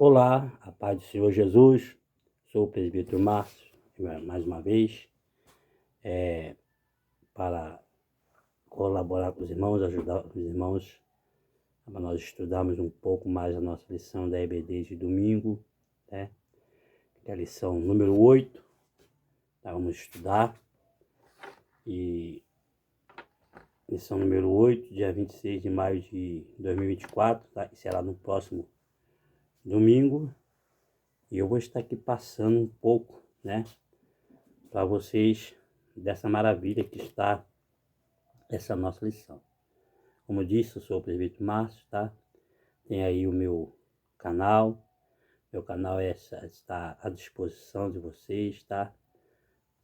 Olá, a paz do Senhor Jesus, sou o presbítero Márcio, mais uma vez, para colaborar com os irmãos, ajudar os irmãos, para nós estudarmos um pouco mais a nossa lição da EBD de domingo, né? Que é a lição número 8, tá? Vamos estudar, e lição número 8, dia 26 de maio de 2024, tá? Será no próximo domingo, e eu vou estar aqui passando um pouco, né, para vocês dessa maravilha que está essa nossa lição. Como eu disse, eu sou o presbítero Márcio, tá? Tem aí o meu canal. Meu canal está à disposição de vocês, tá?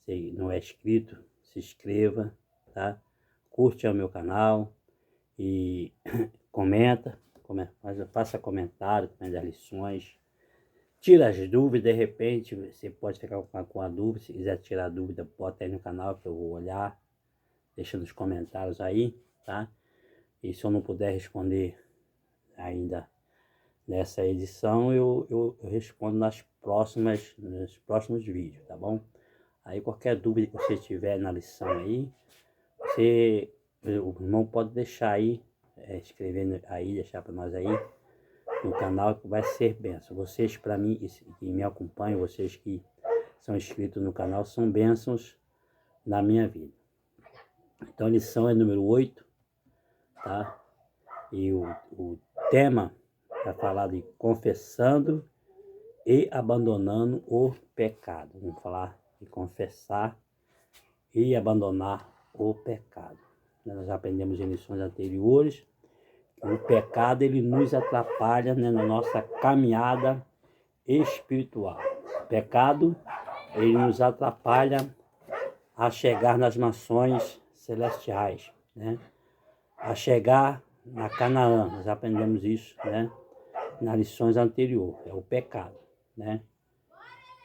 Se não é inscrito, se inscreva, tá? Curte o meu canal e comenta, faça comentário das lições. Tira as dúvidas, de repente, você pode ficar com a dúvida. Se quiser tirar a dúvida, bota aí no canal que eu vou olhar. Deixa nos comentários aí, tá? E se eu não puder responder ainda nessa edição, eu respondo nos próximos vídeos, tá bom? Aí qualquer dúvida que você tiver na lição aí, o irmão pode deixar aí, escrevendo aí, deixar para nós aí no canal, que vai ser bênção. Vocês, para mim, que me acompanham, vocês que são inscritos no canal, são bênçãos na minha vida. Então a lição é número 8, tá? E o tema vai falar de confessando e abandonando o pecado. Vamos falar de confessar e abandonar o pecado. Nós já aprendemos em lições anteriores que o pecado ele nos atrapalha, né, na nossa caminhada espiritual. O pecado ele nos atrapalha a chegar nas nações celestiais, né? A chegar na Canaã. Nós aprendemos isso, né, nas lições anteriores. É o pecado, né?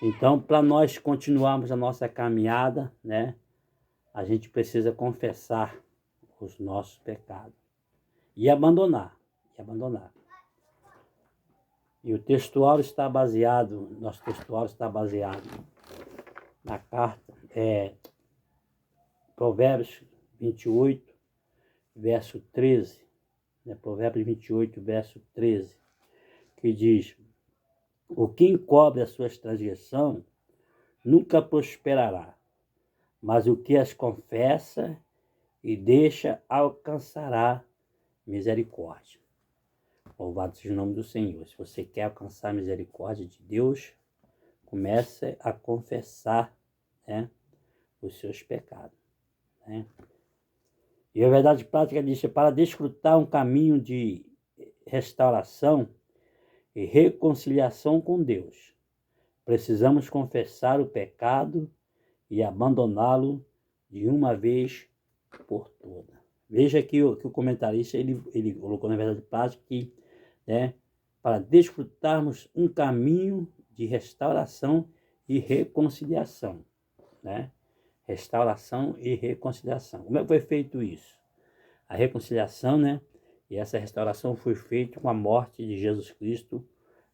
Então, para nós continuarmos a nossa caminhada, né, a gente precisa confessar os nossos pecados e abandonar, E o textual está baseado, nosso textual está baseado na carta, Provérbios 28, verso 13, né, Provérbios 28, verso 13, que diz: o que encobre as suas transgressões nunca prosperará, mas o que as confessa e deixa alcançará misericórdia. Louvado seja o nome do Senhor. Se você quer alcançar a misericórdia de Deus, comece a confessar, né, os seus pecados, né? E a verdade prática diz: para desfrutar um caminho de restauração e reconciliação com Deus, precisamos confessar o pecado e abandoná-lo de uma vez por todas. Veja que o comentarista ele colocou na verdade prática que, né, para desfrutarmos um caminho de restauração e reconciliação, né? Restauração e reconciliação. Como é que foi feito isso? A reconciliação, né? E essa restauração foi feita com a morte de Jesus Cristo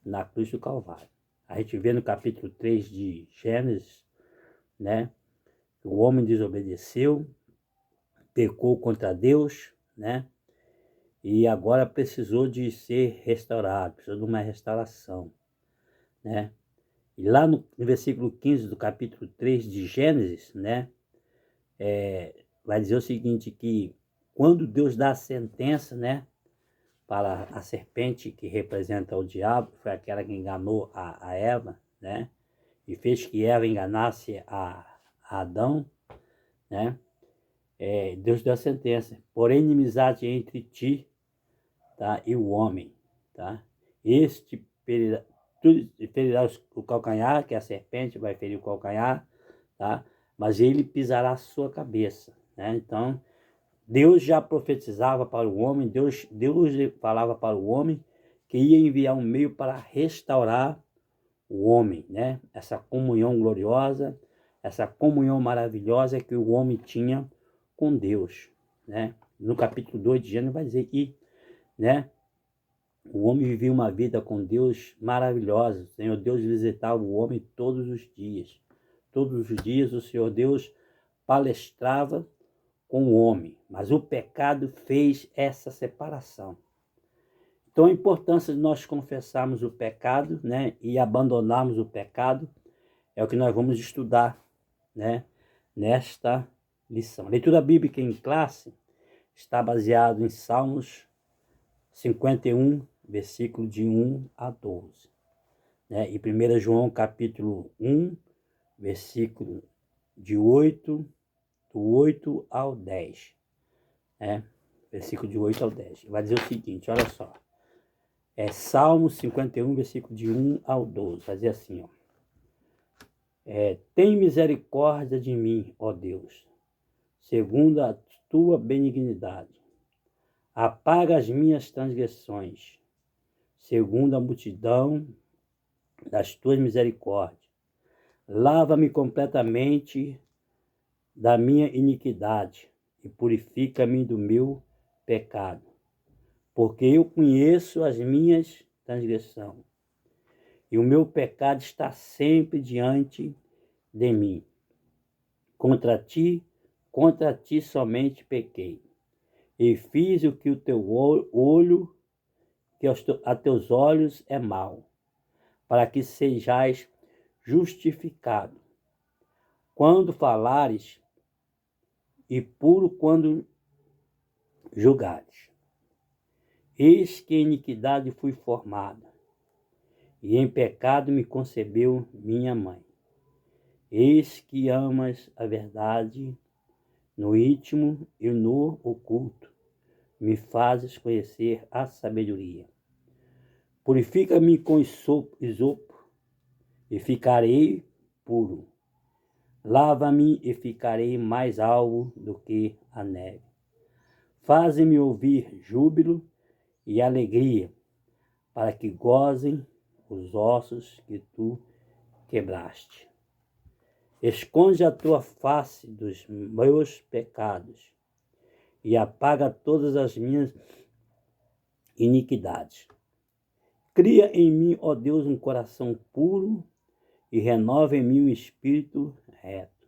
na cruz do Calvário. A gente vê no capítulo 3 de Gênesis, né? O homem desobedeceu, pecou contra Deus, né? E agora precisou de ser restaurado, precisou de uma restauração, né? E lá no versículo 15 do capítulo 3 de Gênesis, né? Vai dizer o seguinte, que quando Deus dá a sentença, né, para a serpente, que representa o diabo, foi aquela que enganou a Eva, né? E fez que Eva enganasse a Adão, né? Deus deu a sentença: porém, inimizade entre ti, tá, e o homem, tá? Este ferirá o calcanhar, que a serpente vai ferir o calcanhar, tá? Mas ele pisará a sua cabeça, né? Então, Deus já profetizava para o homem, Deus falava para o homem que ia enviar um meio para restaurar o homem, né? Essa comunhão gloriosa, essa comunhão maravilhosa que o homem tinha com Deus, né? No capítulo 2 de Gênesis vai dizer que, né, O homem vivia uma vida com Deus maravilhosa. O Senhor Deus visitava o homem todos os dias. Todos os dias o Senhor Deus palestrava com o homem, mas o pecado fez essa separação. Então a importância de nós confessarmos o pecado, né, e abandonarmos o pecado é o que nós vamos estudar, né, nesta lição. A leitura bíblica em classe está baseado em Salmos 51, versículo de 1 a 12. Né? E 1 João capítulo 1, versículo de 8, do 8 ao 10. Né? Versículo de 8 ao 10. Vai dizer o seguinte, olha só. É Salmo 51, versículo de 1 ao 12. Vai dizer assim, ó. Tem misericórdia de mim, ó Deus, segundo a tua benignidade. Apaga as minhas transgressões, segundo a multidão das tuas misericórdias. Lava-me completamente da minha iniquidade e purifica-me do meu pecado. Porque eu conheço as minhas transgressões, e o meu pecado está sempre diante de mim. Contra ti somente pequei, e fiz o que o teu olho, que a teus olhos é mau, para que sejais justificado quando falares e puro quando julgares. Eis que em iniquidade fui formada, e em pecado me concebeu minha mãe. Eis que amas a verdade no íntimo e no oculto, me fazes conhecer a sabedoria. Purifica-me com isopo, e ficarei puro. Lava-me e ficarei mais alvo do que a neve. Faze-me ouvir júbilo e alegria, para que gozem os ossos que tu quebraste. Esconde a tua face dos meus pecados e apaga todas as minhas iniquidades. Cria em mim, ó Deus, um coração puro e renova em mim um espírito reto.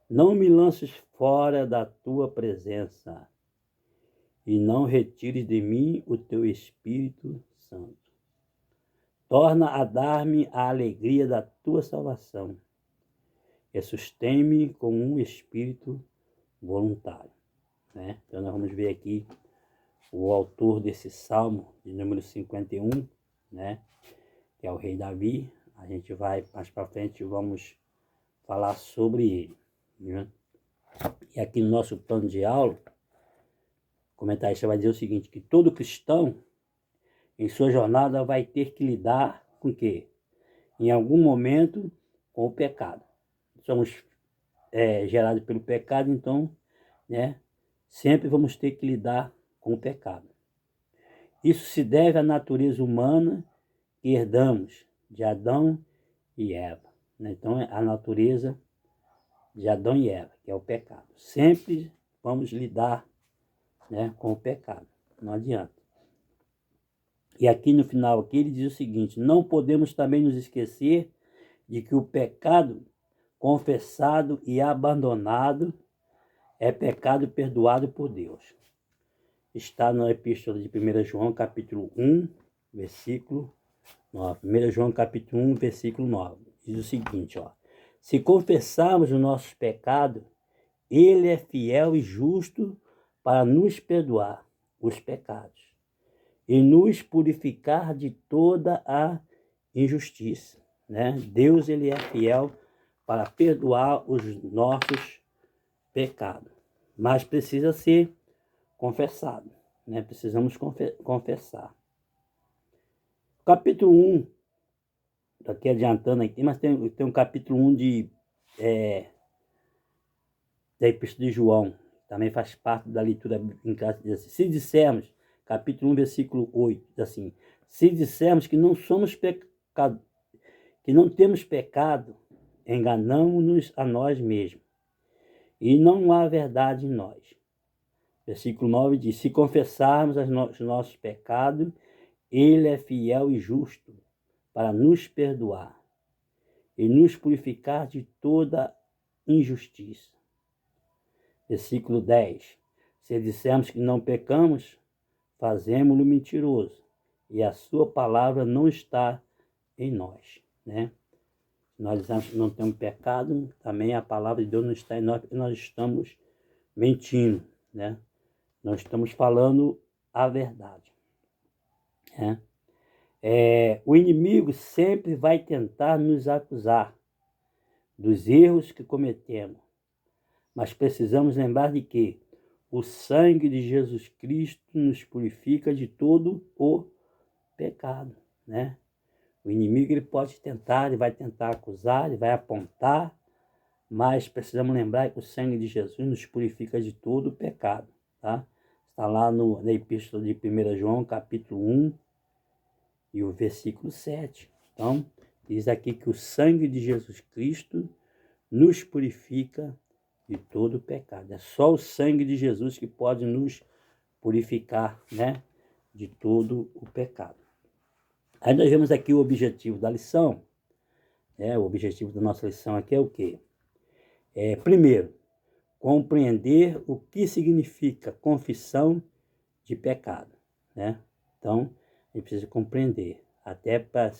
Não me lances fora da tua presença e não retires de mim o teu Espírito Santo. Torna a dar-me a alegria da tua salvação e sustém-me com um espírito voluntário. Né? Então nós vamos ver aqui o autor desse Salmo de número 51, né? Que é o rei Davi. A gente vai, mais para frente, vamos falar sobre ele. Né? E aqui no nosso plano de aula, o comentarista vai dizer o seguinte, que todo cristão, em sua jornada, vai ter que lidar com o quê? Em algum momento, com o pecado. Somos gerados pelo pecado, então, né, sempre vamos ter que lidar com o pecado. Isso se deve à natureza humana que herdamos de Adão e Eva. Né? Então, é a natureza de Adão e Eva, que é o pecado. Sempre vamos lidar, né, com o pecado. Não adianta. E aqui no final aqui ele diz o seguinte, não podemos também nos esquecer de que o pecado confessado e abandonado é pecado perdoado por Deus. Está na epístola de 1 João, capítulo 1, versículo 9. 1 João, capítulo 1, versículo 9. Diz o seguinte, ó. Se confessarmos os nossos pecados, ele é fiel e justo para nos perdoar os pecados e nos purificar de toda a injustiça. Né? Deus, ele é fiel para perdoar os nossos pecados, mas precisa ser confessado. Né? Precisamos confessar. Capítulo 1, aqui adiantando aqui, mas tem um capítulo 1 da Epístola de João, também faz parte da leitura em casa. Se dissermos, capítulo 1, versículo 8, assim, se dissermos que não somos pecados, que não temos pecado, enganamos-nos a nós mesmos, e não há verdade em nós. Versículo 9 diz, se confessarmos os nossos pecados, Ele é fiel e justo para nos perdoar e nos purificar de toda injustiça. Versículo 10. Se dissermos que não pecamos, fazemo-lo mentiroso, e a sua palavra não está em nós, né? Se nós dizemos que não temos pecado, também a palavra de Deus não está em nós, porque nós estamos mentindo, né? Nós estamos falando a verdade, né? O inimigo sempre vai tentar nos acusar dos erros que cometemos, mas precisamos lembrar de que o sangue de Jesus Cristo nos purifica de todo o pecado, né? O inimigo ele pode tentar, ele vai tentar acusar, ele vai apontar, mas precisamos lembrar que o sangue de Jesus nos purifica de todo o pecado, tá? Está lá na Epístola de 1 João, capítulo 1, e o versículo 7. Então, diz aqui que o sangue de Jesus Cristo nos purifica de todo o pecado. É só o sangue de Jesus que pode nos purificar, né, de todo o pecado. Aí nós vemos aqui o objetivo da lição. O objetivo da nossa lição aqui é o quê? Primeiro, compreender o que significa confissão de pecado, né? Então, a gente precisa compreender. Até para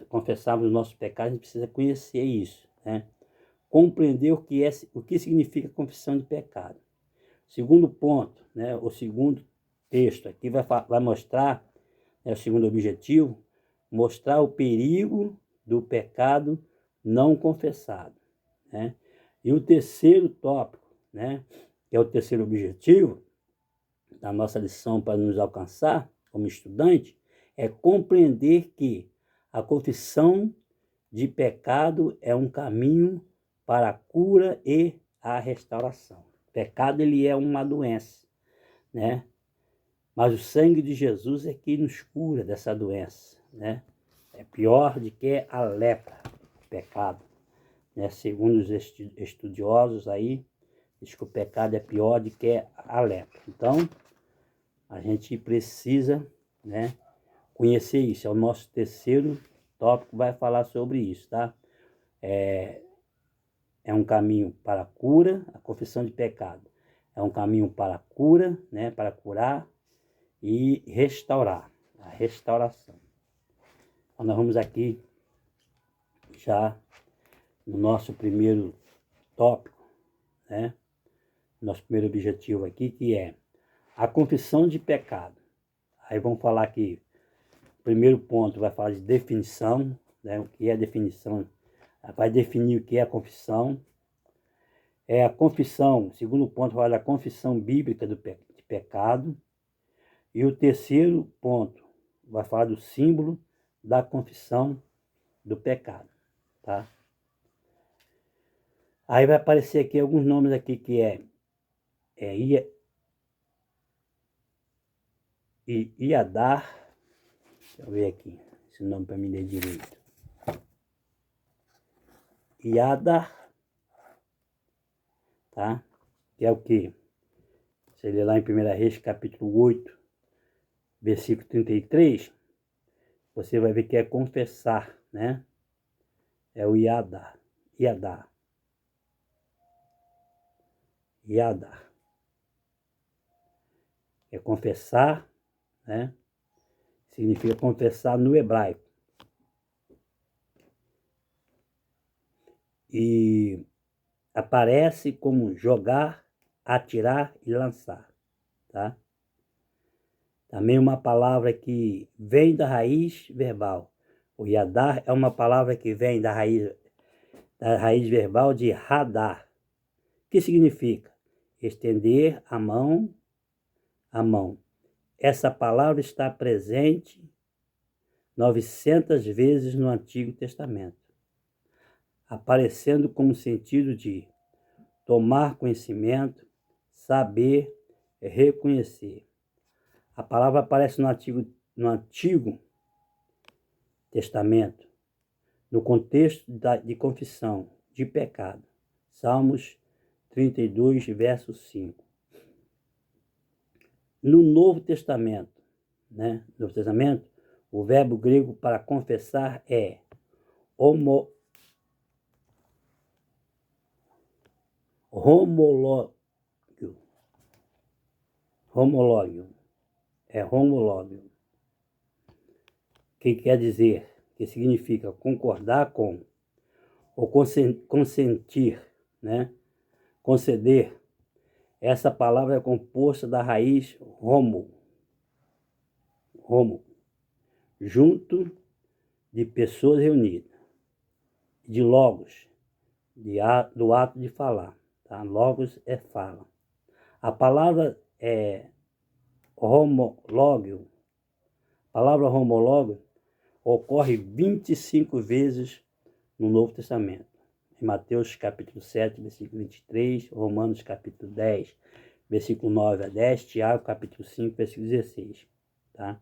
confessarmos os nossos pecados, a gente precisa conhecer isso, né? Compreender o que significa confissão de pecado. Segundo ponto, né? O segundo texto aqui vai mostrar, o segundo objetivo, mostrar o perigo do pecado não confessado, né? E o terceiro tópico, né, que é o terceiro objetivo da nossa lição para nos alcançar como estudante, é compreender que a confissão de pecado é um caminho para a cura e a restauração. O pecado ele é uma doença, né? Mas o sangue de Jesus é que nos cura dessa doença, né? É pior do que a lepra, o pecado, né? Segundo os estudiosos aí, diz que o pecado é pior do que a lepra. Então, a gente precisa, né, conhecer isso. É o nosso terceiro tópico que vai falar sobre isso, tá? É um caminho para a cura, a confissão de pecado. É um caminho para a cura, né, para curar e restaurar, a restauração. Então, nós vamos aqui já no nosso primeiro tópico, né? Nosso primeiro objetivo aqui, que é a confissão de pecado. Aí vamos falar aqui, o primeiro ponto vai falar de definição, né? O que é definição? Vai definir o que é a confissão. A confissão, segundo ponto, vai falar da confissão bíblica de pecado. E o terceiro ponto vai falar do símbolo da confissão do pecado, tá? Aí vai aparecer aqui alguns nomes aqui que Iadar, deixa eu ver aqui, esse nome para me ler direito. Iadar, tá? Que é o quê? Você lê lá em 1 Reis, capítulo 8, versículo 33, você vai ver que é confessar, né? É o Iadar. É confessar, né? Significa confessar no hebraico. E aparece como jogar, atirar e lançar, tá? Também uma palavra que vem da raiz verbal. O yadar é uma palavra que vem da raiz verbal de radar, que significa estender a mão. Essa palavra está presente 900 vezes no Antigo Testamento, aparecendo como sentido de tomar conhecimento, saber, reconhecer. A palavra aparece no Antigo Testamento, no contexto de confissão de pecado. Salmos 32, verso 5. No Novo Testamento, né, no Novo Testamento, o verbo grego para confessar é homológio. Homológio. É homológio. Que quer dizer, que significa concordar com, ou consentir, né? Conceder. Essa palavra é composta da raiz homo, junto de pessoas reunidas, de logos, do ato de falar. Tá? Logos é fala. A palavra homológio, ocorre 25 vezes no Novo Testamento. Em Mateus capítulo 7, versículo 23, Romanos capítulo 10, versículo 9 a 10, Tiago capítulo 5, versículo 16. Tá?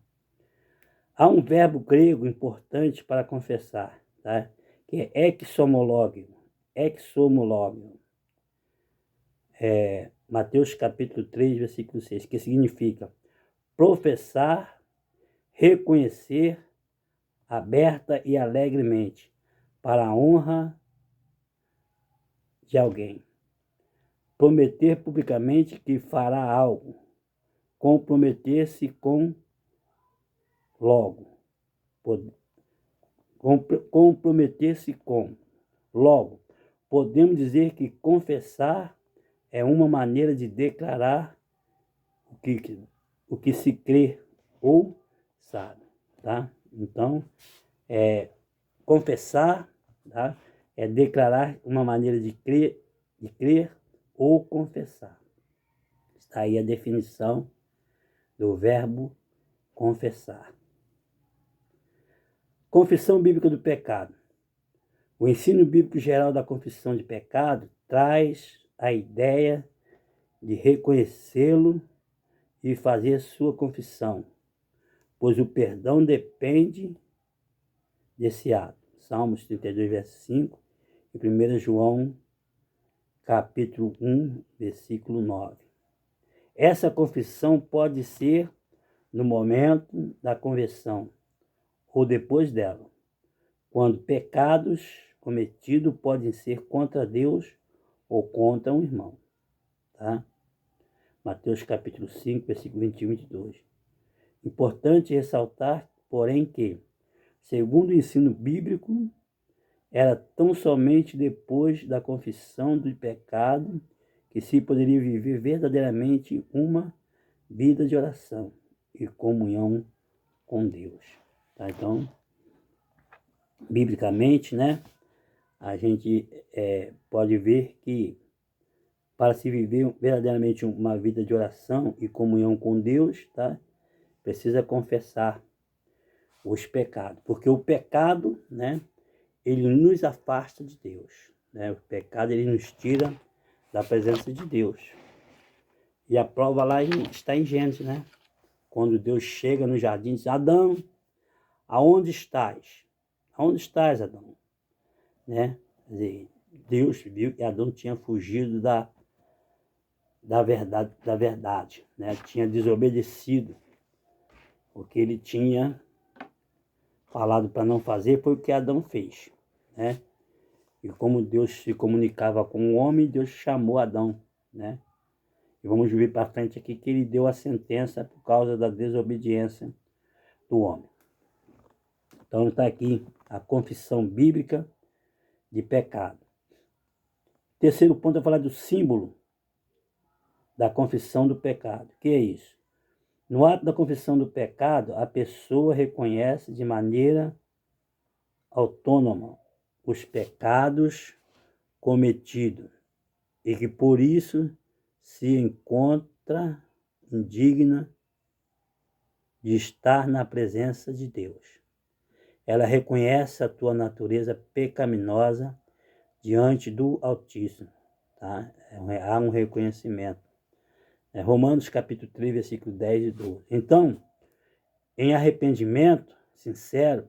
Há um verbo grego importante para confessar, tá? Que é exomológio. Mateus capítulo 3, versículo 6, que significa professar, reconhecer, aberta e alegremente, para a honra de alguém. Prometer publicamente que fará algo. Comprometer-se com logo. Comprometer-se com logo. Podemos dizer que confessar é uma maneira de declarar o que se crê ou sabe. Tá? Então, confessar, tá? É declarar uma maneira de crer ou confessar. Está aí a definição do verbo confessar. Confissão bíblica do pecado. O ensino bíblico geral da confissão de pecado traz a ideia de reconhecê-lo e fazer sua confissão, pois o perdão depende desse ato. Salmos 32, verso 5 e 1 João capítulo 1, versículo 9. Essa confissão pode ser no momento da conversão ou depois dela, quando pecados cometidos podem ser contra Deus ou contra um irmão. Tá? Mateus capítulo 5, versículo 21 e 22. Importante ressaltar, porém, que, segundo o ensino bíblico, era tão somente depois da confissão do pecado que se poderia viver verdadeiramente uma vida de oração e comunhão com Deus. Tá? Então, biblicamente, né, a gente pode ver que para se viver verdadeiramente uma vida de oração e comunhão com Deus, tá, precisa confessar os pecados, porque o pecado, né, ele nos afasta de Deus, né? O pecado ele nos tira da presença de Deus. E a prova lá está em Gênesis, né? Quando Deus chega no jardim e diz: Adão, aonde estás? Aonde estás, Adão? Né? Quer dizer, Deus viu que Adão tinha fugido da verdade, né? Tinha desobedecido. O que ele tinha falado para não fazer foi o que Adão fez, né? E como Deus se comunicava com o homem, Deus chamou Adão, né? E vamos ver para frente aqui que ele deu a sentença por causa da desobediência do homem. Então está aqui a confissão bíblica de pecado. Terceiro ponto é falar do símbolo da confissão do pecado. O que é isso? No ato da confissão do pecado, a pessoa reconhece de maneira autônoma os pecados cometidos e que por isso se encontra indigna de estar na presença de Deus. Ela reconhece a tua natureza pecaminosa diante do Altíssimo. Tá? Há um reconhecimento. Romanos capítulo 3, versículo 10 e 12. Então, em arrependimento sincero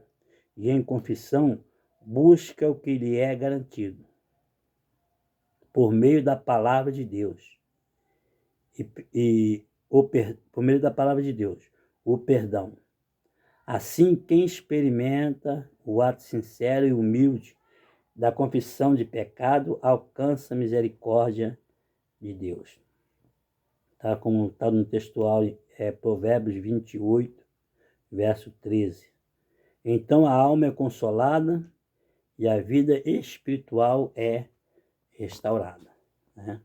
e em confissão, busca o que lhe é garantido por meio da palavra de Deus. Por meio da palavra de Deus, o perdão. Assim, quem experimenta o ato sincero e humilde da confissão de pecado alcança a misericórdia de Deus. Tá? Como está no textual, Provérbios 28, verso 13. Então a alma é consolada e a vida espiritual é restaurada. Né?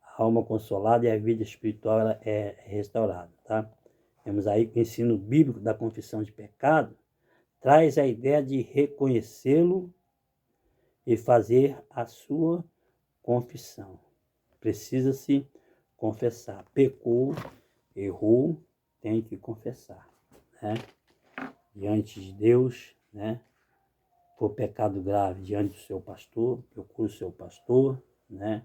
A alma consolada e a vida espiritual ela é restaurada. Tá? Temos aí que o ensino bíblico da confissão de pecado traz a ideia de reconhecê-lo e fazer a sua confissão. Precisa-se confessar. Pecou, errou, tem que confessar. Né? Diante de Deus, né? For pecado grave diante do seu pastor, procure o seu pastor, né?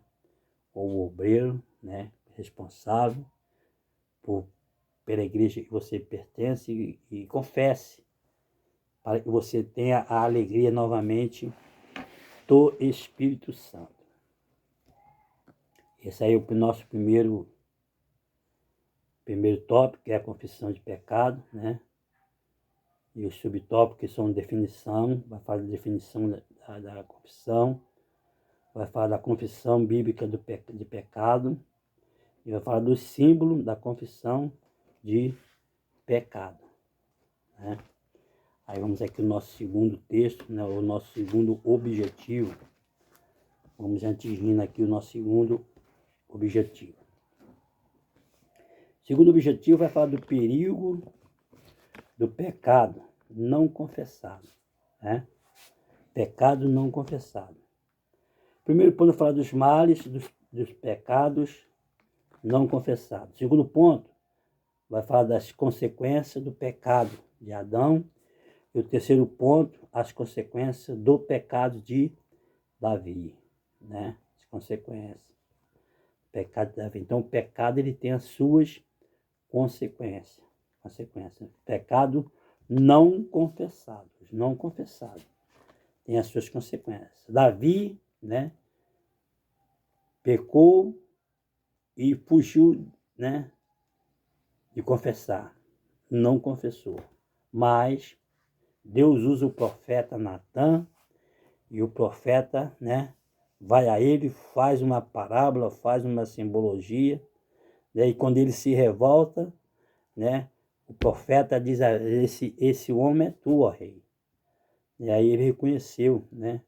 Ou o obreiro, né? Responsável pela igreja que você pertence e confesse, para que você tenha a alegria novamente do Espírito Santo. Esse aí é o nosso primeiro tópico, que é a confissão de pecado, né? E os subtópicos são definição, vai falar da definição da confissão, vai falar da confissão bíblica de pecado, e vai falar do símbolo da confissão de pecado. Né? Aí vamos aqui ao nosso segundo texto, né? O nosso segundo objetivo. Vamos atingir aqui o nosso segundo objetivo. O segundo objetivo vai falar do perigo do pecado não confessado. Né? Pecado não confessado. Primeiro ponto, falar dos males, dos pecados não confessados. Segundo ponto, vai falar das consequências do pecado de Adão. E o terceiro ponto, as consequências do pecado de Davi. Né? As consequências. Pecado de Davi. Então, o pecado ele tem as suas consequências. Pecado não confessado. Não confessado. Tem as suas consequências. Davi, né? Pecou e fugiu, né? De confessar. Não confessou. Mas Deus usa o profeta Natã e o profeta, né? Vai a ele, faz uma parábola, faz uma simbologia. Né? E quando ele se revolta, né? O profeta diz, esse homem é tu, ó rei. E aí ele reconheceu, né?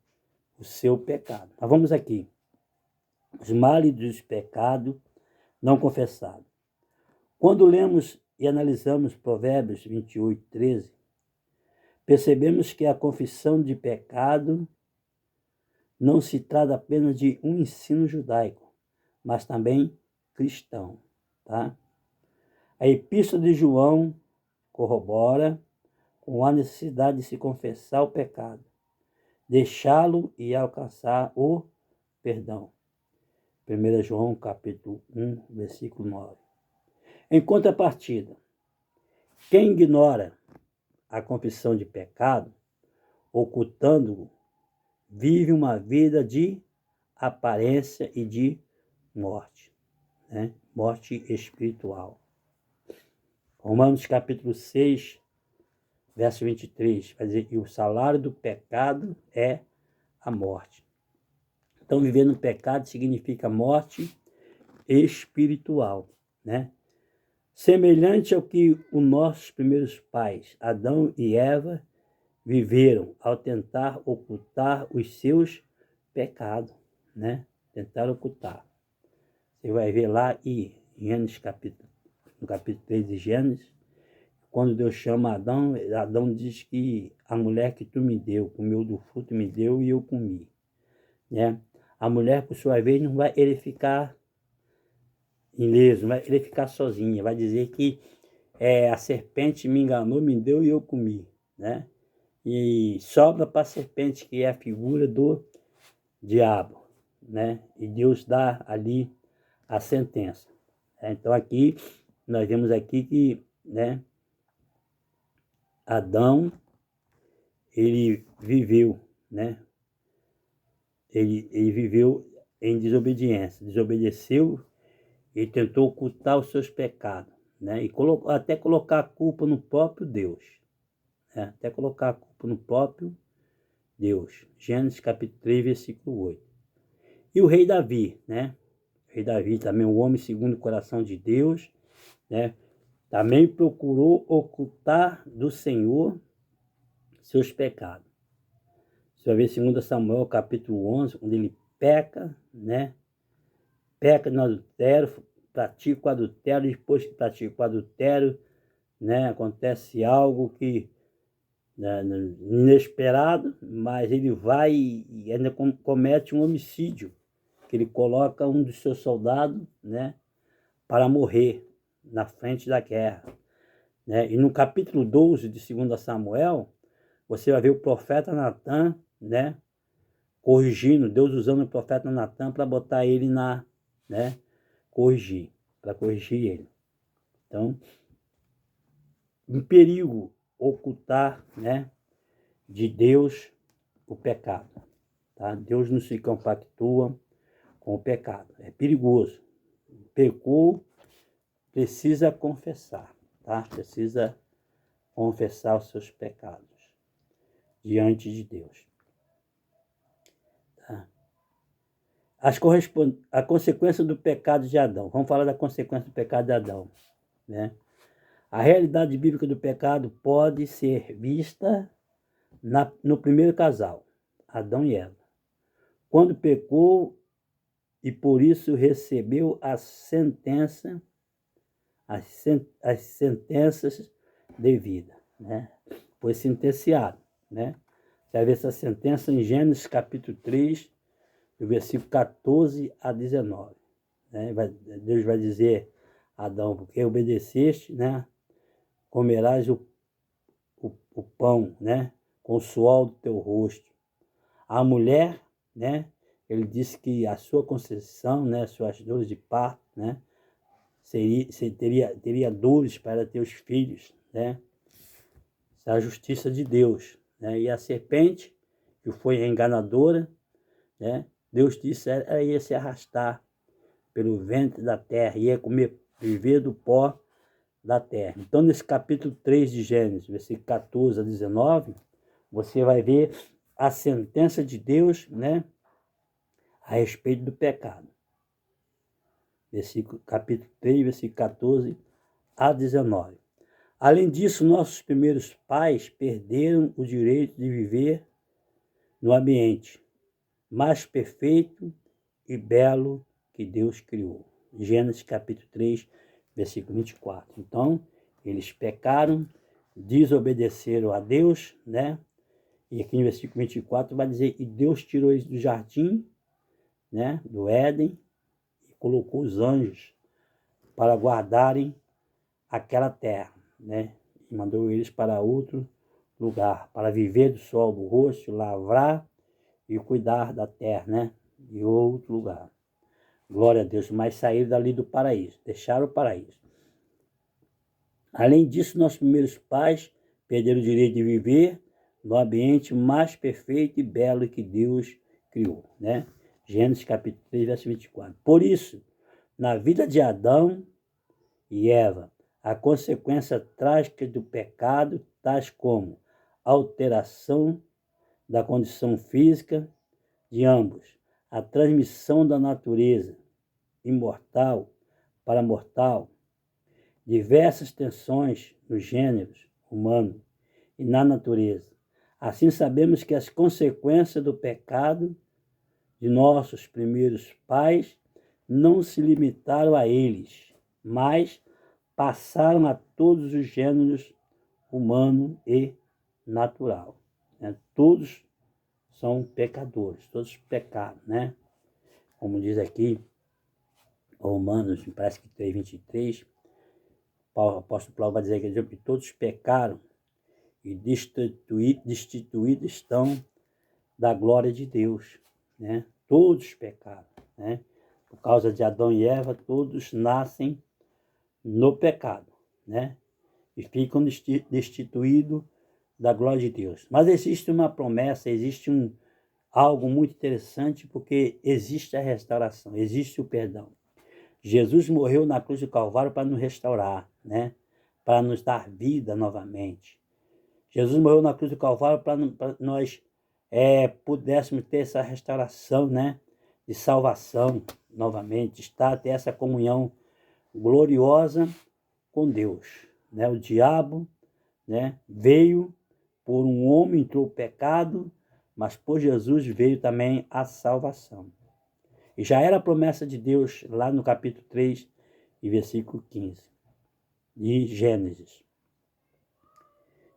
O seu pecado. Mas vamos aqui. Os males dos pecados não confessados. Quando lemos e analisamos Provérbios 28, 13, percebemos que a confissão de pecado não se trata apenas de um ensino judaico, mas também cristão. Tá? A Epístola de João corrobora com a necessidade de se confessar o pecado, deixá-lo e alcançar o perdão. 1 João capítulo 1, versículo 9. Em contrapartida, quem ignora a confissão de pecado, ocultando-o, vive uma vida de aparência e de morte, né? Morte espiritual. Romanos capítulo 6, verso 23, vai dizer que o salário do pecado é a morte. Então, viver no pecado significa morte espiritual, né? Semelhante ao que os nossos primeiros pais, Adão e Eva, viveram ao tentar ocultar os seus pecados, né? Tentar ocultar. Você vai ver lá em Gênesis no capítulo 3 de Gênesis, quando Deus chama Adão, Adão diz que a mulher que tu me deu, comeu do fruto, me deu e eu comi. Né? A mulher, por sua vez, não vai ele ficar ileso, não vai ele ficar sozinha, vai dizer que a serpente me enganou, me deu e eu comi. Né? E sobra para a serpente, que é a figura do diabo. Né? E Deus dá ali a sentença. Então aqui, nós vemos aqui que, né, Adão, ele viveu, né? Ele viveu em desobediência, desobedeceu e tentou ocultar os seus pecados, né? E até colocar a culpa no próprio Deus, né? Até colocar a culpa no próprio Deus. Gênesis capítulo 3, versículo 8. E o rei Davi, né? O rei Davi também, um homem segundo o coração de Deus, né? Também procurou ocultar do Senhor seus pecados. Você vai ver 2 Samuel capítulo 11, onde ele peca, né? Peca no adultério, pratica o adultério, e depois que pratica o adultério, né? Acontece algo que né, inesperado, mas ele vai e ainda comete um homicídio, que ele coloca um dos seus soldados, né? Para morrer na frente da guerra, né? E no capítulo 12 de 2 Samuel, você vai ver o profeta Natã, né? Corrigindo, Deus usando o profeta Natã para botar ele né? Para corrigir ele. Então, um perigo ocultar, né? De Deus o pecado, tá? Deus não se compactua com o pecado, é perigoso. Pecou, precisa confessar, tá? Precisa confessar os seus pecados diante de Deus. Tá? A consequência do pecado de Adão. Vamos falar da consequência do pecado de Adão, né? A realidade bíblica do pecado pode ser vista no primeiro casal, Adão e Eva. Quando pecou e por isso recebeu as sentenças devidas, né? Foi sentenciado, né? Você vai ver essa sentença em Gênesis capítulo 3, do versículo 14 a 19. Né? Deus vai dizer a Adão, porque obedeceste, né? Comerás o pão, né? Com o suor do teu rosto. A mulher, né? Ele disse que a sua concepção, né? Suas dores de parto, né? Teria dores para teus filhos, né? Isso é a justiça de Deus, né? E a serpente, que foi enganadora, né? Deus disse que ela ia se arrastar pelo ventre da terra, ia viver do pó da terra. Então, nesse capítulo 3 de Gênesis, versículo 14 a 19, você vai ver a sentença de Deus, né? A respeito do pecado. Capítulo 3, versículo 14 a 19. Além disso, nossos primeiros pais perderam o direito de viver no ambiente mais perfeito e belo que Deus criou. Gênesis capítulo 3, versículo 24. Então, eles pecaram, desobedeceram a Deus, né? E aqui no versículo 24 vai dizer, e Deus tirou eles do jardim, né? Do Éden, e colocou os anjos para guardarem aquela terra, né? E mandou eles para outro lugar, para viver do sol do rosto, lavrar e cuidar da terra, né? De outro lugar. Glória a Deus, mas saíram dali do paraíso, deixaram o paraíso. Além disso, nossos primeiros pais perderam o direito de viver no ambiente mais perfeito e belo que Deus criou, né? Gênesis capítulo 3, verso 24. Por isso, na vida de Adão e Eva, a consequência trágica do pecado, tais como alteração da condição física de ambos, a transmissão da natureza imortal para mortal, diversas tensões nos gêneros humano e na natureza. Assim sabemos que as consequências do pecado de nossos primeiros pais não se limitaram a eles, mas passaram a todos os gêneros humano e natural. Né? Todos são pecadores, todos pecaram, né? Como diz aqui, Romanos, parece que 3:23, o apóstolo Paulo vai dizer que todos pecaram e destituídos estão da glória de Deus, né? Todos pecaram, né? Por causa de Adão e Eva, todos nascem no pecado, né? E ficam destituídos da glória de Deus. Mas existe uma promessa, existe algo muito interessante, porque existe a restauração, existe o perdão. Jesus morreu na cruz do Calvário para nos restaurar, né? Para nos dar vida novamente. Jesus morreu na cruz do Calvário para nós pudéssemos ter essa restauração, né? De salvação novamente, ter essa comunhão gloriosa com Deus, né? O diabo, né? Veio por um homem, entrou o pecado, mas por Jesus veio também a salvação. E já era a promessa de Deus lá no capítulo 3 e versículo 15 de Gênesis.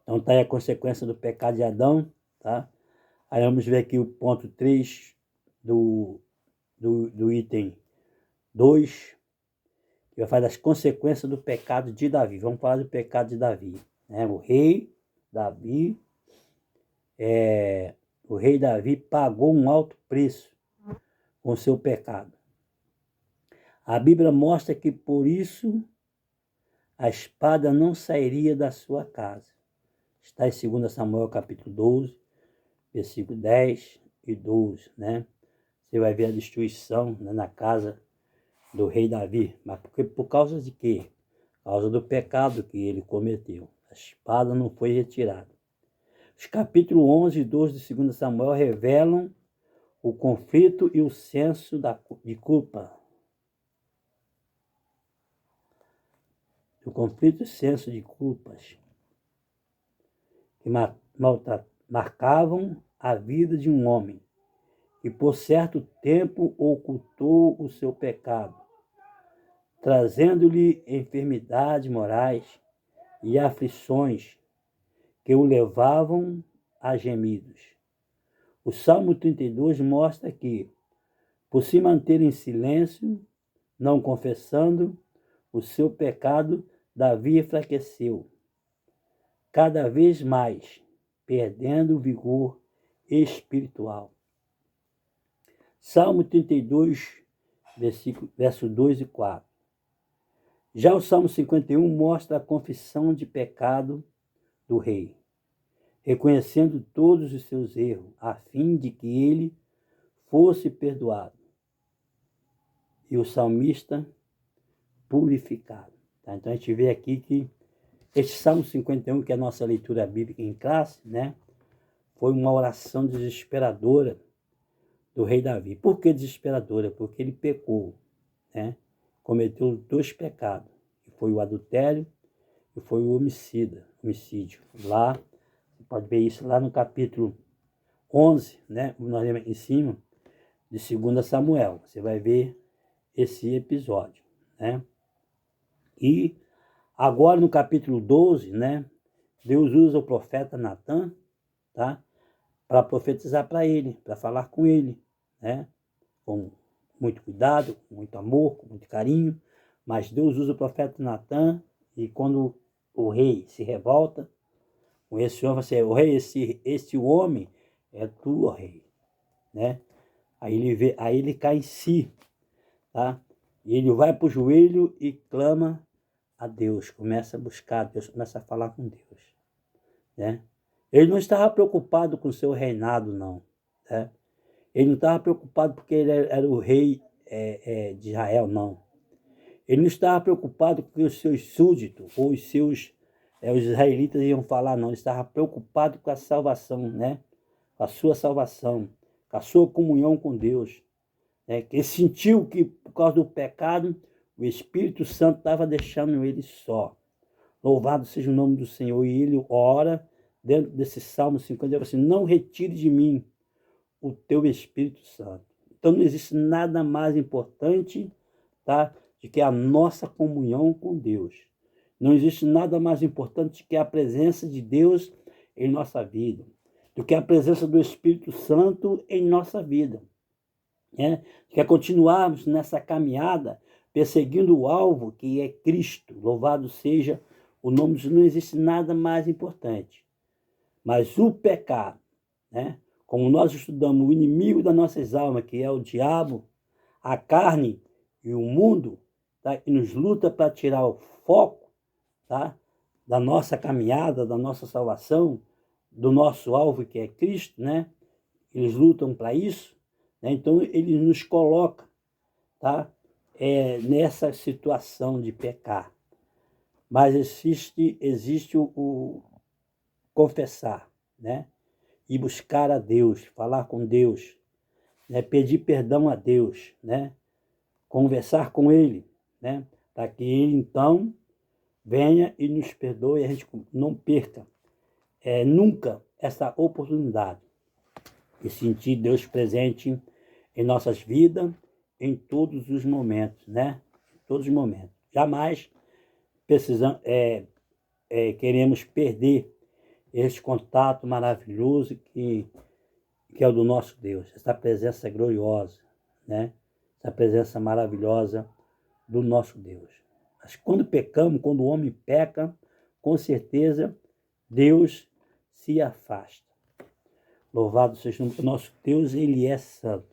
Então está aí a consequência do pecado de Adão, tá? Aí vamos ver aqui o ponto 3 do item 2, que vai falar das consequências do pecado de Davi. Vamos falar do pecado de Davi, né? O rei Davi pagou um alto preço com seu pecado. A Bíblia mostra que por isso a espada não sairia da sua casa. Está em 2 Samuel capítulo 12, versículo 10 e 12, né? Você vai ver a destruição, né, na casa do rei Davi. Mas por causa de quê? Por causa do pecado que ele cometeu. A espada não foi retirada. Os capítulos 11 e 12 de 2 Samuel revelam o conflito e o senso de culpa. O conflito e o senso de culpas que marcavam a vida de um homem que por certo tempo ocultou o seu pecado, trazendo-lhe enfermidades morais e aflições que o levavam a gemidos. O Salmo 32 mostra que, por se manter em silêncio, não confessando o seu pecado, Davi enfraqueceu, cada vez mais, perdendo o vigor espiritual. Salmo 32, verso 2 e 4. Já o Salmo 51 mostra a confissão de pecado do rei, reconhecendo todos os seus erros, a fim de que ele fosse perdoado. E o salmista purificado. Tá? Então a gente vê aqui que este Salmo 51, que é a nossa leitura bíblica em classe, né, foi uma oração desesperadora do rei Davi. Por que desesperadora? Porque ele pecou, né? Cometeu 2 pecados, que foi o adultério e foi o homicídio. Lá, você pode ver isso lá no capítulo 11, né? Nós lemos em cima, de 2 Samuel. Você vai ver esse episódio, né? E agora no capítulo 12, né? Deus usa o profeta Natã, tá? Para profetizar para ele, para falar com ele, né? Com muito cuidado, com muito amor, com muito carinho. Mas Deus usa o profeta Natã, e quando o rei se revolta, com esse homem, assim, o rei, este homem é tu, ó rei, né? Aí ele cai em si, tá? E ele vai para o joelho e clama a Deus, começa a buscar a Deus, começa a falar com Deus, né? Ele não estava preocupado com o seu reinado, não, né? Ele não estava preocupado porque ele era o rei de Israel, não. Ele não estava preocupado com os seus súditos ou os israelitas iam falar, não. Ele estava preocupado com a salvação, né? Com a sua salvação, com a sua comunhão com Deus, né? Que ele sentiu que, por causa do pecado, o Espírito Santo estava deixando ele só. Louvado seja o nome do Senhor. E ele ora, dentro desse Salmo 50, ele fala assim: não retire de mim o teu Espírito Santo. Então não existe nada mais importante, tá, do que a nossa comunhão com Deus. Não existe nada mais importante do que a presença de Deus em nossa vida, do que a presença do Espírito Santo em nossa vida, né? Que é continuarmos nessa caminhada, perseguindo o alvo que é Cristo. Louvado seja o nome de Deus. Não existe nada mais importante. Mas o pecado, né? Como nós estudamos o inimigo das nossas almas, que é o diabo, a carne e o mundo, tá? Que nos luta para tirar o foco, tá? Da nossa caminhada, da nossa salvação, do nosso alvo que é Cristo, né? Eles lutam para isso, né? Então ele nos coloca, tá? Nessa situação de pecar. Mas existe o confessar, né? E buscar a Deus, falar com Deus, né? Pedir perdão a Deus, né? Conversar com Ele, né? Para que Ele, então, venha e nos perdoe e a gente não perca nunca essa oportunidade de sentir Deus presente em nossas vidas, em todos os momentos, né? Em todos os momentos. Jamais queremos perder esse contato maravilhoso que é o do nosso Deus, essa presença gloriosa, né? Essa presença maravilhosa do nosso Deus. Mas quando pecamos, quando o homem peca, com certeza Deus se afasta. Louvado seja o nosso Deus, Ele é santo,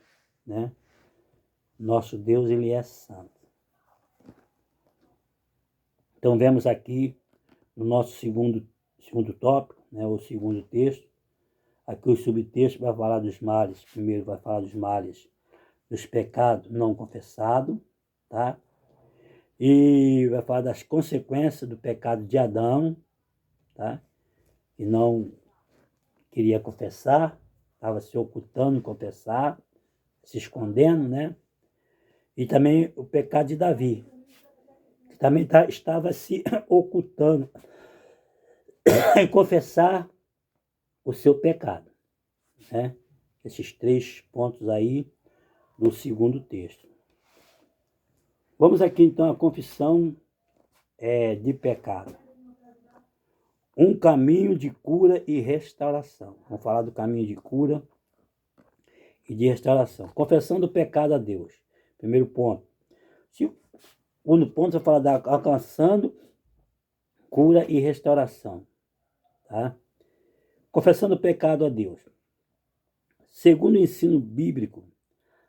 né? Nosso Deus, Ele é santo. Então, vemos aqui no nosso segundo tópico, né, o segundo texto, aqui o subtexto vai falar dos males. Primeiro vai falar dos males dos pecados não confessados, tá? E vai falar das consequências do pecado de Adão, tá? Que não queria confessar, estava se ocultando em confessar, se escondendo, né? E também o pecado de Davi, que também estava se ocultando em confessar o seu pecado, né? Esses 3 pontos aí do segundo texto. Vamos aqui então à confissão de pecado. Um caminho de cura e restauração. Vamos falar do caminho de cura e de restauração. Confessão do pecado a Deus. Primeiro ponto. Segundo ponto, vai falar da alcançando cura e restauração. Tá? Confessando o pecado a Deus. Segundo o ensino bíblico,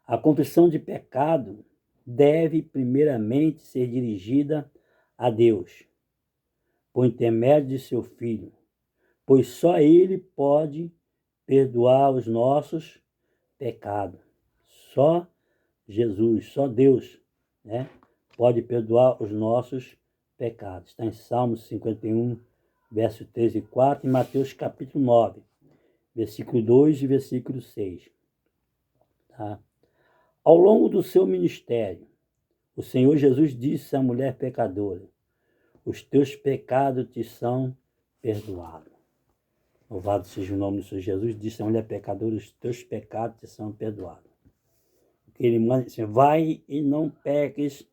a confissão de pecado deve primeiramente ser dirigida a Deus, por intermédio de seu Filho, pois só Ele pode perdoar os nossos pecados. Só Jesus, só Deus, né, pode perdoar os nossos pecados. Está em Salmos 51, verso 3 e 4, e Mateus capítulo 9, versículo 2 e versículo 6. Tá? Ao longo do seu ministério, o Senhor Jesus disse à mulher pecadora: os teus pecados te são perdoados. Louvado seja o nome do Senhor Jesus. Disse à mulher pecadora: os teus pecados te são perdoados. Porque Ele manda assim: vai e não peques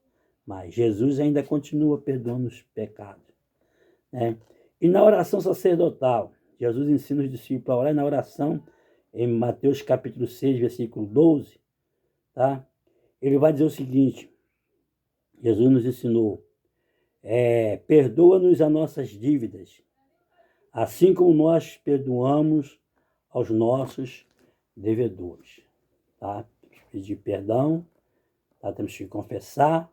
mais. Jesus ainda continua perdoando os pecados, né? E na oração sacerdotal, Jesus ensina os discípulos a orar na oração, em Mateus capítulo 6, versículo 12, tá? Ele vai dizer o seguinte: Jesus nos ensinou: perdoa-nos as nossas dívidas, assim como nós perdoamos aos nossos devedores. Tá? Pedir perdão, tá? Temos que confessar,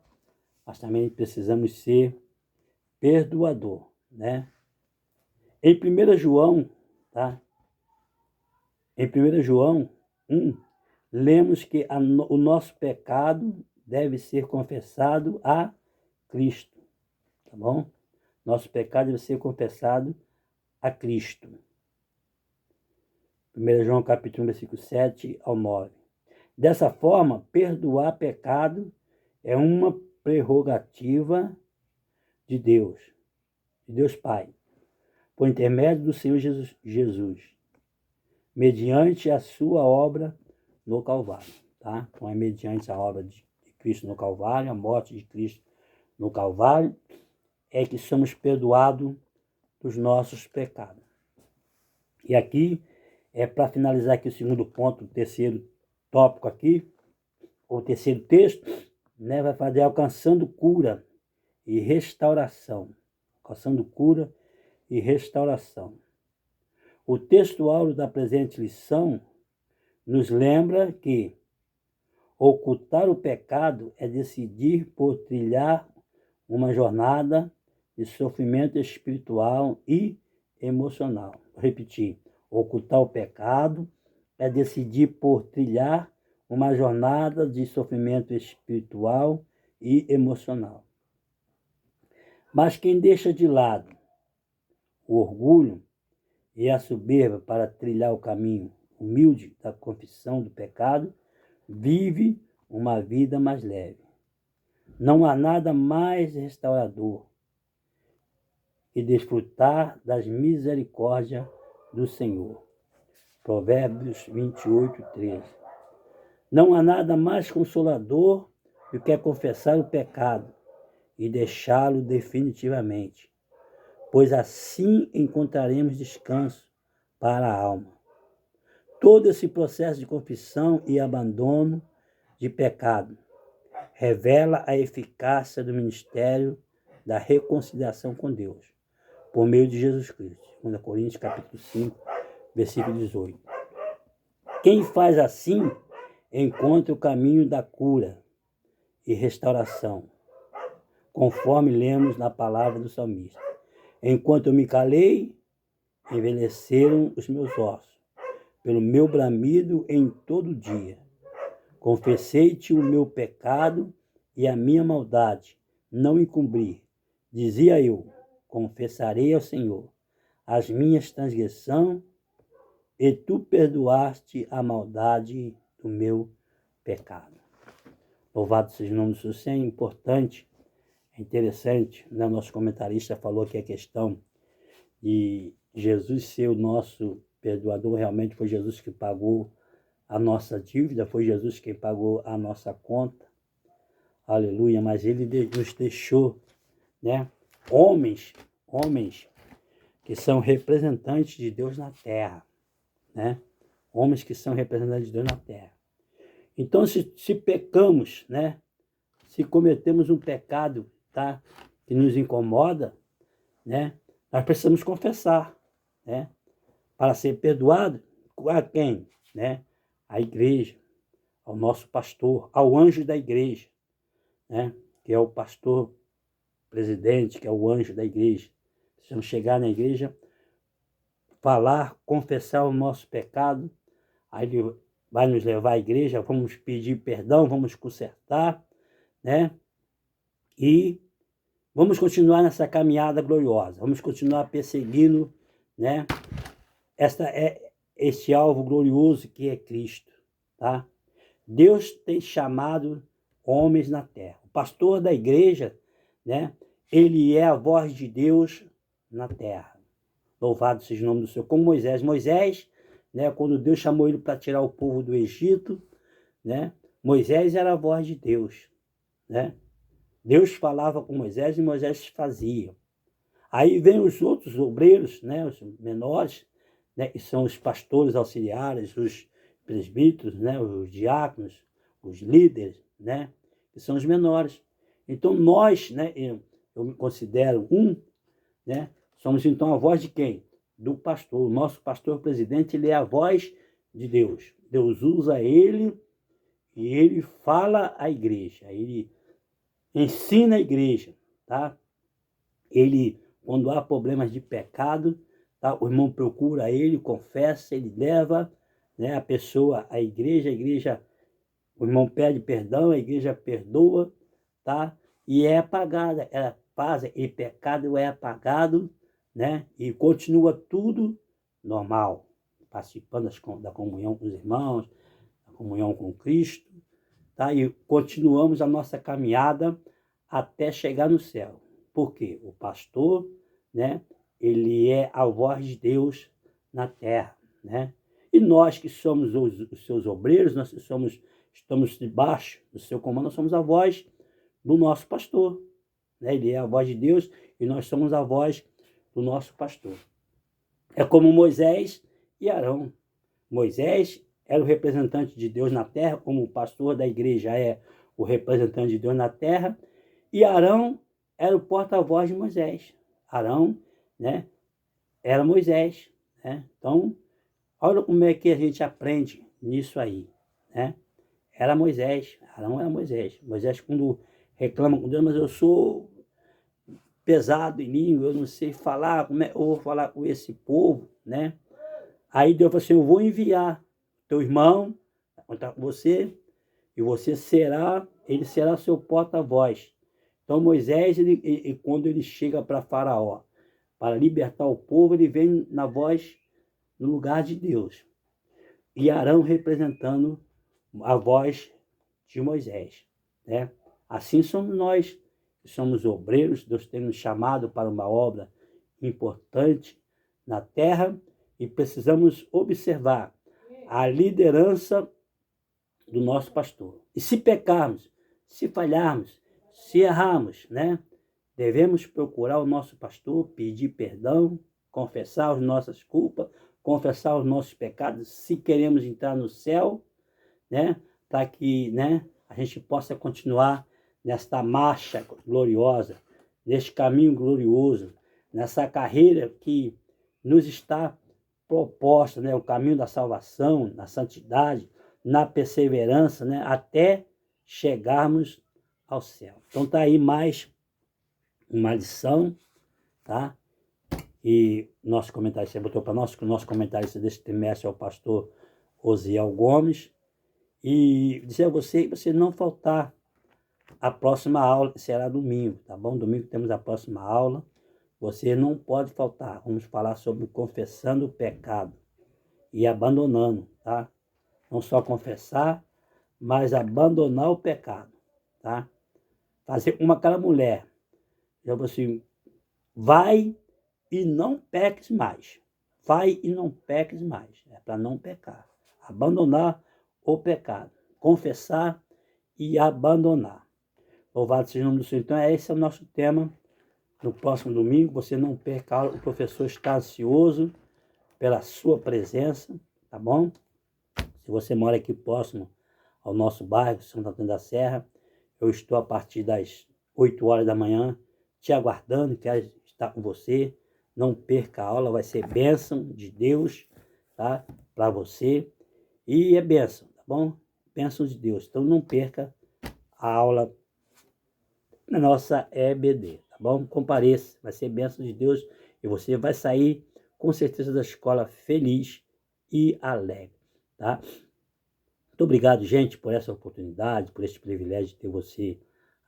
mas também precisamos ser perdoador, né? Em 1 João, tá? Em 1 João 1, lemos que o nosso pecado deve ser confessado a Cristo, tá bom? Nosso pecado deve ser confessado a Cristo. 1 João capítulo 1, versículo 7 ao 9. Dessa forma, perdoar pecado é uma prerrogativa de Deus Pai, por intermédio do Senhor Jesus, mediante a sua obra no Calvário. Tá? Então é mediante a obra de Cristo no Calvário, a morte de Cristo no Calvário, é que somos perdoados dos nossos pecados. E aqui, para finalizar aqui o segundo ponto, o terceiro tópico aqui, o terceiro texto, né, vai fazer alcançando cura e restauração. Alcançando cura e restauração. O texto áureo da presente lição nos lembra que ocultar o pecado é decidir por trilhar uma jornada de sofrimento espiritual e emocional. Vou repetir. Ocultar o pecado é decidir por trilhar uma jornada de sofrimento espiritual e emocional. Mas quem deixa de lado o orgulho e a soberba para trilhar o caminho humilde da confissão do pecado, vive uma vida mais leve. Não há nada mais restaurador que desfrutar das misericórdias do Senhor. Provérbios 28, 13. Não há nada mais consolador do que confessar o pecado e deixá-lo definitivamente, pois assim encontraremos descanso para a alma. Todo esse processo de confissão e abandono de pecado revela a eficácia do ministério da reconciliação com Deus, por meio de Jesus Cristo. 2 Coríntios capítulo 5, versículo 18. Quem faz assim encontra o caminho da cura e restauração, conforme lemos na palavra do salmista. Enquanto eu me calei, envelheceram os meus ossos, pelo meu bramido em todo dia. Confessei-te o meu pecado e a minha maldade, não encobri. Dizia eu, confessarei ao Senhor as minhas transgressões, e tu perdoaste a maldade do meu pecado. Louvado seja o nome do Senhor. Isso é importante, é interessante, né? O nosso comentarista falou que a questão de Jesus ser o nosso perdoador, realmente foi Jesus que pagou a nossa dívida, foi Jesus quem pagou a nossa conta. Aleluia, mas ele nos deixou, né, homens que são representantes de Deus na terra, né? Homens que são representantes de Deus na terra. Então, se pecamos, né, se cometemos um pecado, tá, que nos incomoda, né, nós precisamos confessar, né, para ser perdoado. A quem? Né? À igreja, ao nosso pastor, ao anjo da igreja, né, que é o pastor presidente, que é o anjo da igreja. Precisamos chegar na igreja, falar, confessar o nosso pecado, aí ele vai nos levar à igreja, vamos pedir perdão, vamos consertar, né? E vamos continuar nessa caminhada gloriosa, vamos continuar perseguindo, né? Este alvo glorioso que é Cristo, tá? Deus tem chamado homens na terra. O pastor da igreja, né? Ele é a voz de Deus na terra. Louvado seja o nome do Senhor. Como Moisés. Moisés, né, quando Deus chamou ele para tirar o povo do Egito, né, Moisés era a voz de Deus, né? Deus falava com Moisés e Moisés fazia. Aí vem os outros obreiros, né, os menores, né, que são os pastores auxiliares, os presbíteros, né, os diáconos, os líderes, né, que são os menores. Então nós, né, eu me considero né, somos então a voz de quem? Do pastor. O nosso pastor presidente, ele é a voz de Deus. Deus usa ele e ele fala à igreja, ele ensina a igreja, tá? Ele, quando há problemas de pecado, tá? O irmão procura ele, confessa, ele leva, né, a pessoa à igreja, o irmão pede perdão, a igreja perdoa, tá? E é apagada, ela paz e pecado é apagado, né? E continua tudo normal, participando da comunhão com os irmãos, da comunhão com Cristo, tá? E continuamos a nossa caminhada até chegar no céu. Por quê? O pastor, né, ele é a voz de Deus na terra, né? E nós que somos os seus obreiros, nós estamos debaixo do seu comando, nós somos a voz do nosso pastor, né? Ele é a voz de Deus e nós somos a voz do nosso pastor. É como Moisés e Arão. Moisés era o representante de Deus na terra, como o pastor da igreja é o representante de Deus na terra, e Arão era o porta-voz de Moisés. Arão, né, era Moisés, né? Então, olha como é que a gente aprende nisso aí, né? Era Moisés, Arão era Moisés. Moisés, quando reclama com Deus, mas eu sou pesado em língua, eu não sei falar, como é eu vou falar com esse povo, né? Aí Deus falou assim, eu vou enviar teu irmão, vai contar com você, e ele será seu porta-voz. Então Moisés, quando ele chega para Faraó, para libertar o povo, ele vem na voz, no lugar de Deus. E Arão representando a voz de Moisés, né? Assim somos nós, que somos obreiros. Deus tem nos chamado para uma obra importante na terra e precisamos observar a liderança do nosso pastor. E se pecarmos, se falharmos, se errarmos, né? Devemos procurar o nosso pastor, pedir perdão, confessar as nossas culpas, confessar os nossos pecados, se queremos entrar no céu, né? Para que, né, a gente possa continuar nesta marcha gloriosa, neste caminho glorioso, nessa carreira que nos está proposta, né? O caminho da salvação, na santidade, na perseverança, né? Até chegarmos ao céu. Então tá aí mais uma lição, tá? E nosso comentário, você botou para nós que o nosso comentarista desse trimestre é o pastor Osiel Gomes. E dizer a você que você não faltar a próxima aula, será domingo, tá bom? Domingo temos a próxima aula. Você não pode faltar. Vamos falar sobre confessando o pecado e abandonando, tá? Não só confessar, mas abandonar o pecado, tá? Fazer como aquela mulher. Eu vou assim, vai e não peques mais. Vai e não peques mais. É para não pecar. Abandonar o pecado. Confessar e abandonar. Louvado seja o nome do Senhor. Então, esse é o nosso tema. No próximo domingo, você não perca a aula. O professor está ansioso pela sua presença, tá bom? Se você mora aqui próximo ao nosso bairro, Santo Antônio da Serra, eu estou a partir das 8 horas da manhã te aguardando, quero estar com você. Não perca a aula, vai ser bênção de Deus, tá? Para você. E é bênção, tá bom? Bênção de Deus. Então não perca a aula na nossa EBD, tá bom? Compareça, vai ser bênção de Deus e você vai sair com certeza da escola feliz e alegre, tá? Muito obrigado, gente, por essa oportunidade, por esse privilégio de ter você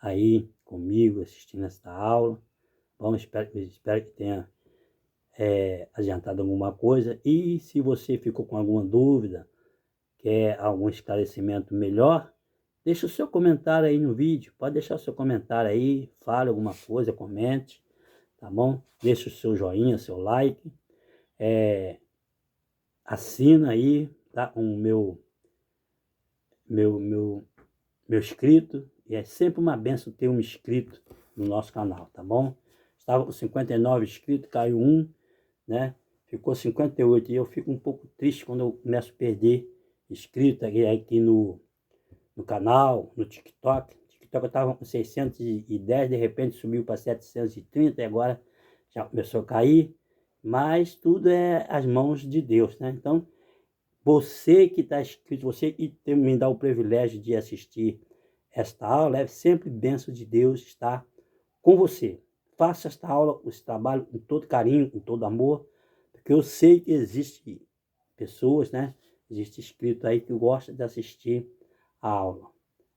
aí comigo assistindo esta aula. Bom, espero que tenha adiantado alguma coisa. E se você ficou com alguma dúvida, quer algum esclarecimento melhor, deixa o seu comentário aí no vídeo. Pode deixar o seu comentário aí, fale alguma coisa, comente, tá bom? Deixa o seu joinha, seu like. Assina aí, tá? O meu inscrito. E é sempre uma benção ter um inscrito no nosso canal, tá bom? Estava com 59 inscritos, caiu um, né? Ficou 58 e eu fico um pouco triste quando eu começo a perder inscritos aqui no canal, no TikTok. TikTok eu estava com 610, de repente subiu para 730 e agora já começou a cair. Mas tudo é as mãos de Deus, né? Então, você que está inscrito, você que me dá o privilégio de assistir esta aula, é sempre bênção de Deus estar com você. Faça esta aula, esse trabalho com todo carinho, com todo amor, porque eu sei que existem pessoas, né? Existe inscrito aí que gosta de assistir a aula.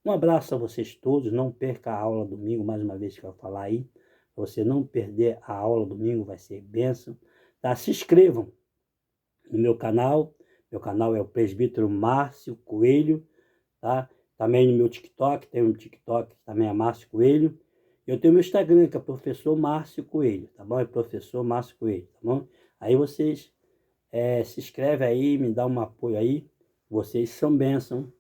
Um abraço a vocês todos, não perca a aula domingo, mais uma vez que eu vou falar aí. Você não perder a aula domingo, vai ser bênção. Tá? Se inscrevam no meu canal é o Presbítero Márcio Coelho, tá? Também no meu TikTok, tem um TikTok que também é Márcio Coelho. Eu tenho meu Instagram, que é Professor Márcio Coelho, tá bom? É Professor Márcio Coelho, tá bom? Aí vocês se inscrevem aí, me dá um apoio aí. Vocês são bênção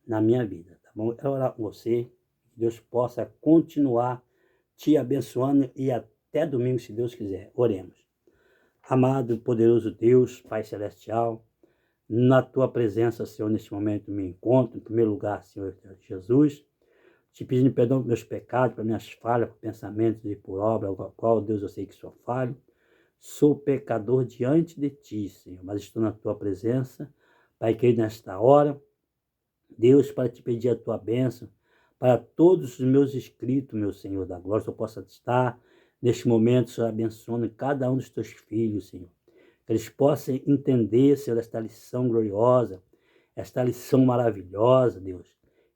na minha vida, tá bom? Eu quero orar com você, que Deus possa continuar te abençoando e até domingo, se Deus quiser. Oremos. Amado e poderoso Deus, Pai Celestial, na Tua presença, Senhor, neste momento me encontro, em primeiro lugar, Senhor Jesus, te pedindo perdão por meus pecados, por minhas falhas, por pensamentos e por obra, ao qual, Deus, eu sei que sou falho. Sou pecador diante de Ti, Senhor, mas estou na Tua presença, Pai querido, nesta hora, Deus, para te pedir a Tua bênção, para todos os meus inscritos, meu Senhor da glória, que eu possa estar neste momento, Senhor, abençoando cada um dos Teus filhos, Senhor. Que eles possam entender, Senhor, esta lição gloriosa, esta lição maravilhosa, Deus.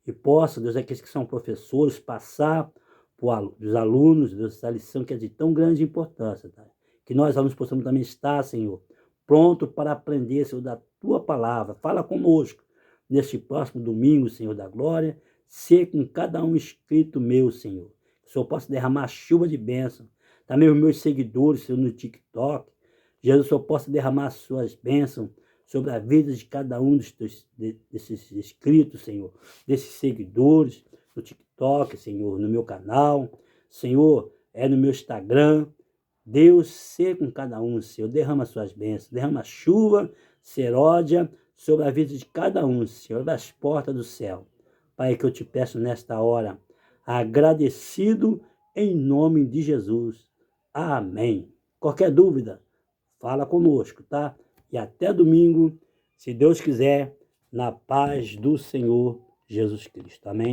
E possa, Deus, aqueles que são professores, passar dos alunos dessa lição que é de tão grande importância, tá? Que nós, alunos, possamos também estar, Senhor, pronto para aprender, Senhor, da Tua palavra. Fala conosco neste próximo domingo, Senhor da glória. Ser com cada um inscrito meu, Senhor. Que o Senhor possa derramar chuva de bênção. Também os meus seguidores, Senhor, no TikTok. Jesus, o Senhor possa derramar as suas bênçãos sobre a vida de cada um desses inscritos, Senhor, desses seguidores no TikTok, Senhor, no meu canal, Senhor, no meu Instagram. Deus, ser com cada um, Senhor, derrama suas bênçãos, derrama chuva, seródia sobre a vida de cada um, Senhor, das portas do céu. Pai, que eu te peço nesta hora, agradecido em nome de Jesus. Amém. Qualquer dúvida, fala conosco, tá? E até domingo, se Deus quiser, na paz do Senhor Jesus Cristo. Amém.